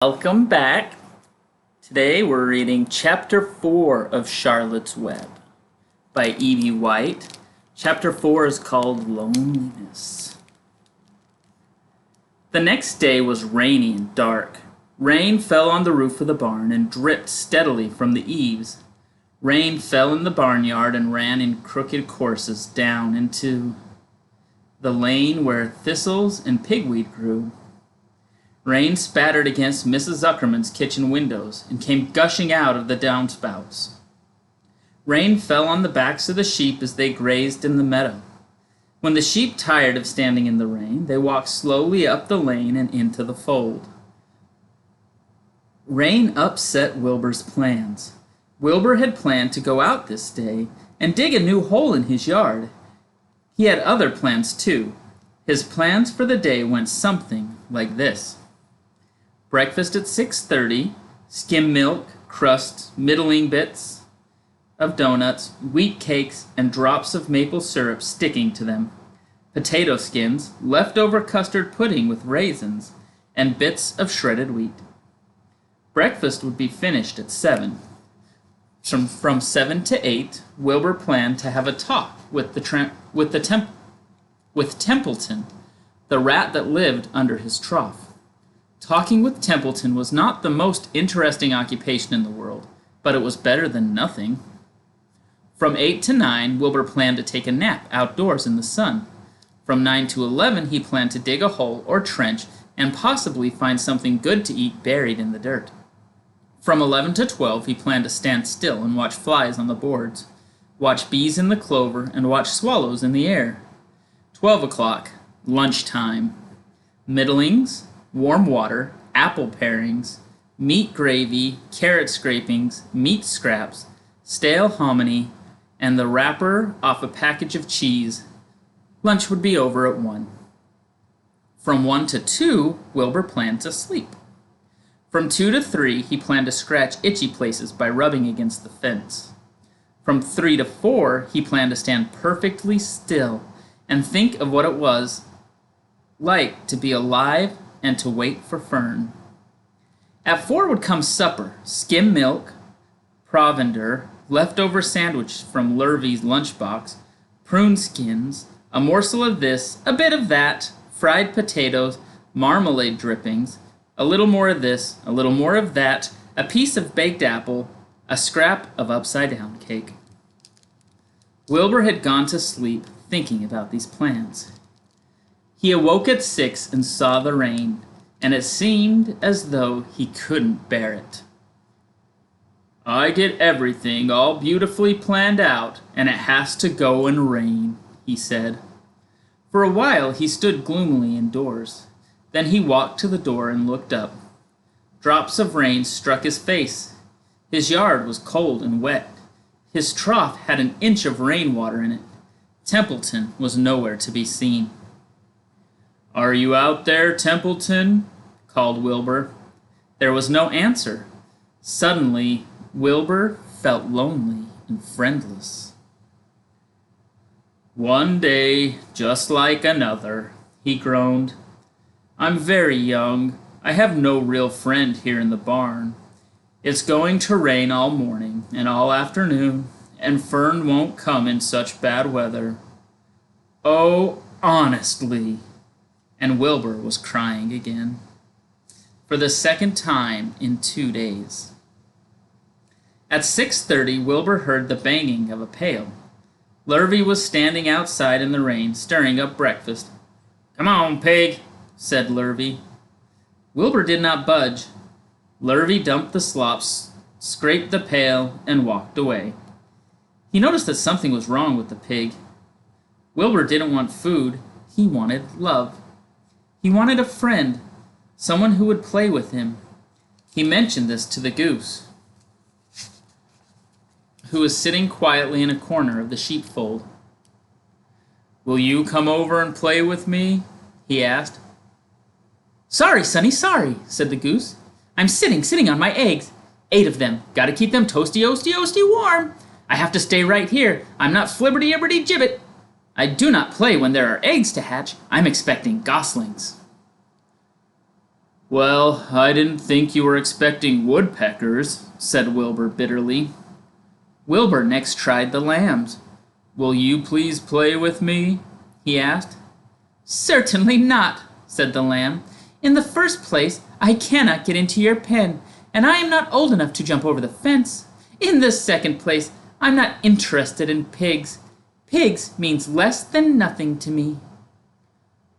Welcome back. Today we're reading Chapter 4 of Charlotte's Web by Evie White. Chapter 4 is called Loneliness. The next day was rainy and dark. Rain fell on the roof of the barn and dripped steadily from the eaves. Rain fell in the barnyard and ran in crooked courses down into the lane where thistles and pigweed grew. Rain spattered against Mrs. Zuckerman's kitchen windows and came gushing out of the downspouts. Rain fell on the backs of the sheep as they grazed in the meadow. When the sheep tired of standing in the rain, they walked slowly up the lane and into the fold. Rain upset Wilbur's plans. Wilbur had planned to go out this day and dig a new hole in his yard. He had other plans too. His plans for the day went something like this. Breakfast at 6:30, skim milk, crusts, middling bits of donuts, wheat cakes, and drops of maple syrup sticking to them, potato skins, leftover custard pudding with raisins, and bits of shredded wheat. Breakfast would be finished at 7. From 7 to 8, Wilbur planned to have a talk with Templeton, the rat that lived under his trough. Talking with Templeton was not the most interesting occupation in the world, but it was better than nothing. From 8 to 9, Wilbur planned to take a nap outdoors in the sun. From 9 to 11, he planned to dig a hole or trench and possibly find something good to eat buried in the dirt. From 11 to 12, he planned to stand still and watch flies on the boards, watch bees in the clover, and watch swallows in the air. 12 o'clock, lunchtime. Middlings, warm water, apple parings, meat gravy, carrot scrapings, meat scraps, stale hominy, and the wrapper off a package of cheese. Lunch would be over at 1. From 1 to 2, Wilbur planned to sleep. From 2 to 3, he planned to scratch itchy places by rubbing against the fence. From 3 to 4, he planned to stand perfectly still and think of what it was like to be alive and to wait for Fern. At 4 would come supper, skim milk, provender, leftover sandwich from Lurvy's lunchbox, prune skins, a morsel of this, a bit of that, fried potatoes, marmalade drippings, a little more of this, a little more of that, a piece of baked apple, a scrap of upside-down cake. Wilbur had gone to sleep thinking about these plans. He awoke at 6 and saw the rain, and it seemed as though he couldn't bear it. I get everything all beautifully planned out, and it has to go and rain, he said. For a while he stood gloomily indoors. Then he walked to the door and looked up. Drops of rain struck his face. His yard was cold and wet. His trough had an inch of rainwater in it. Templeton was nowhere to be seen. "Are you out there, Templeton?" called Wilbur. There was no answer. Suddenly, Wilbur felt lonely and friendless. "One day, just like another," he groaned. "I'm very young. I have no real friend here in the barn. It's going to rain all morning and all afternoon, and Fern won't come in such bad weather. Oh, honestly." And Wilbur was crying again, for the second time in 2 days. At 6:30, Wilbur heard the banging of a pail. Lurvy was standing outside in the rain, stirring up breakfast. "Come on, pig," said Lurvy. Wilbur did not budge. Lurvy dumped the slops, scraped the pail, and walked away. He noticed that something was wrong with the pig. Wilbur didn't want food. He wanted love. He wanted a friend, someone who would play with him. He mentioned this to the goose, who was sitting quietly in a corner of the sheepfold. "Will you come over and play with me?" he asked. "Sorry, Sonny, sorry," said the goose. "I'm sitting on my eggs. 8 of them. Gotta keep them toasty warm. I have to stay right here. I'm not flibberty-ibberty-gibbet. I do not play when there are eggs to hatch. I'm expecting goslings." Well, I didn't think you were expecting woodpeckers, said Wilbur bitterly. Wilbur next tried the lambs. Will you please play with me? He asked. Certainly not, said the lamb. In the first place, I cannot get into your pen, and I am not old enough to jump over the fence. In the second place, I'm not interested in pigs. Pigs means less than nothing to me.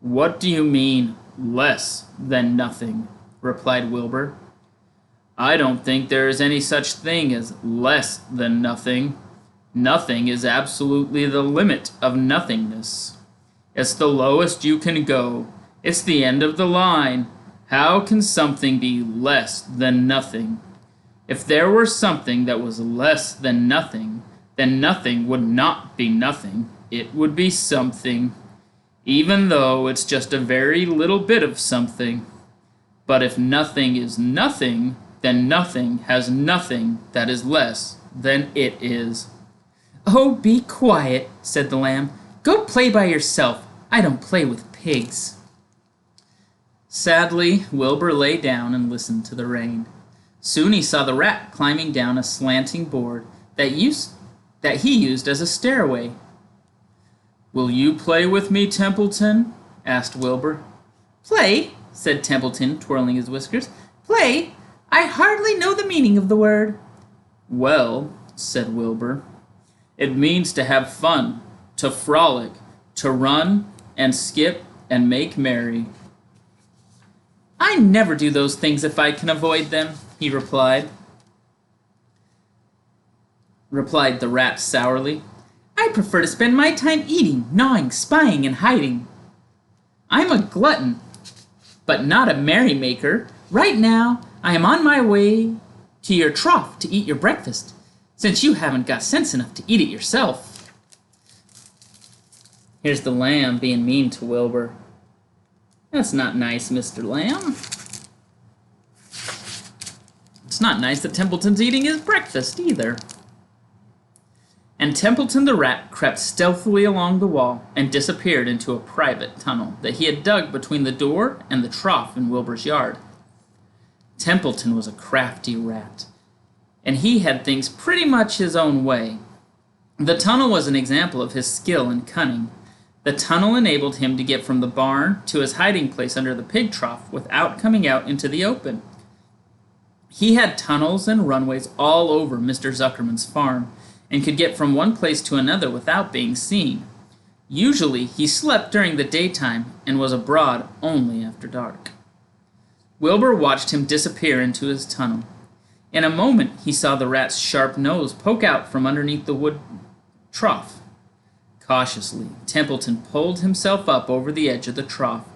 What do you mean, less than nothing? Replied Wilbur. I don't think there is any such thing as less than nothing. Nothing is absolutely the limit of nothingness. It's the lowest you can go. It's the end of the line. How can something be less than nothing? If there were something that was less than nothing, then nothing would not be nothing. It would be something, even though it's just a very little bit of something. But if nothing is nothing, then nothing has nothing that is less than it is. Oh, be quiet, said the lamb. Go play by yourself. I don't play with pigs. Sadly, Wilbur lay down and listened to the rain. Soon he saw the rat climbing down a slanting board that he used as a stairway. Will you play with me, Templeton? Asked Wilbur. Play, said Templeton, twirling his whiskers. Play? I hardly know the meaning of the word. Well, said Wilbur, it means to have fun, to frolic, to run and skip and make merry. I never do those things if I can avoid them, he replied. Replied the rat sourly. I prefer to spend my time eating, gnawing, spying, and hiding. I'm a glutton, but not a merrymaker. Right now, I am on my way to your trough to eat your breakfast, since you haven't got sense enough to eat it yourself. Here's the lamb being mean to Wilbur. That's not nice, Mr. Lamb. It's not nice that Templeton's eating his breakfast, either. And Templeton the rat crept stealthily along the wall and disappeared into a private tunnel that he had dug between the door and the trough in Wilbur's yard. Templeton was a crafty rat, and he had things pretty much his own way. The tunnel was an example of his skill and cunning. The tunnel enabled him to get from the barn to his hiding place under the pig trough without coming out into the open. He had tunnels and runways all over Mr. Zuckerman's farm, and could get from one place to another without being seen. Usually he slept during the daytime and was abroad only after dark. Wilbur watched him disappear into his tunnel. In a moment he saw the rat's sharp nose poke out from underneath the wood trough. Cautiously, Templeton pulled himself up over the edge of the trough.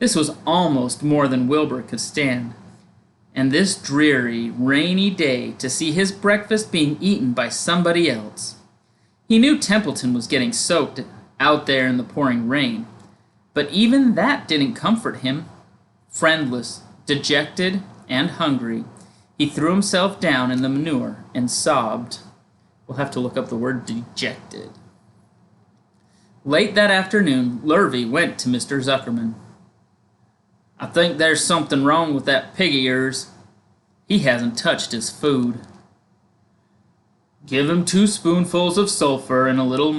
This was almost more than Wilbur could stand. And this dreary, rainy day to see his breakfast being eaten by somebody else. He knew Templeton was getting soaked out there in the pouring rain, but even that didn't comfort him. Friendless, dejected, and hungry, he threw himself down in the manure and sobbed. We'll have to look up the word dejected. Late that afternoon, Lurvy went to Mr. Zuckerman. I think there's something wrong with that pig of yours. He hasn't touched his food. Give him 2 spoonfuls of sulfur and a little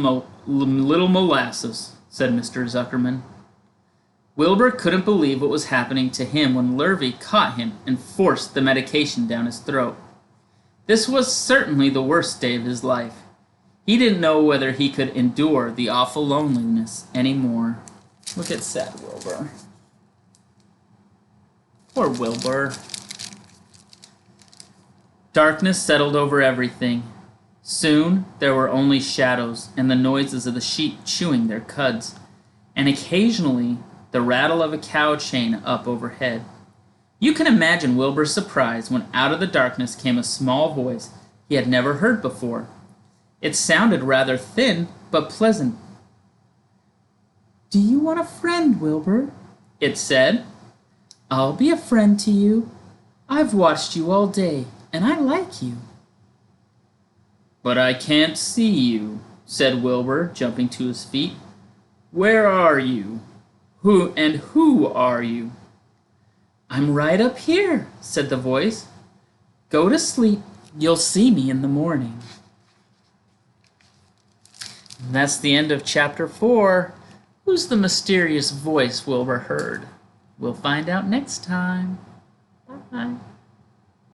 molasses, said Mr. Zuckerman. Wilbur couldn't believe what was happening to him when Lurvy caught him and forced the medication down his throat. This was certainly the worst day of his life. He didn't know whether he could endure the awful loneliness anymore. Look at sad Wilbur. Poor Wilbur. Darkness settled over everything. Soon there were only shadows and the noises of the sheep chewing their cuds, and occasionally the rattle of a cow chain up overhead. You can imagine Wilbur's surprise when out of the darkness came a small voice he had never heard before. It sounded rather thin, but pleasant. "Do you want a friend, Wilbur?" it said. "I'll be a friend to you. I've watched you all day, and I like you." "But I can't see you," said Wilbur, jumping to his feet. "Where are you? Who are you?" I'm right up here, said the voice. Go to sleep. You'll see me in the morning. And that's the end of chapter 4. Who's the mysterious voice Wilbur heard? We'll find out next time. Bye.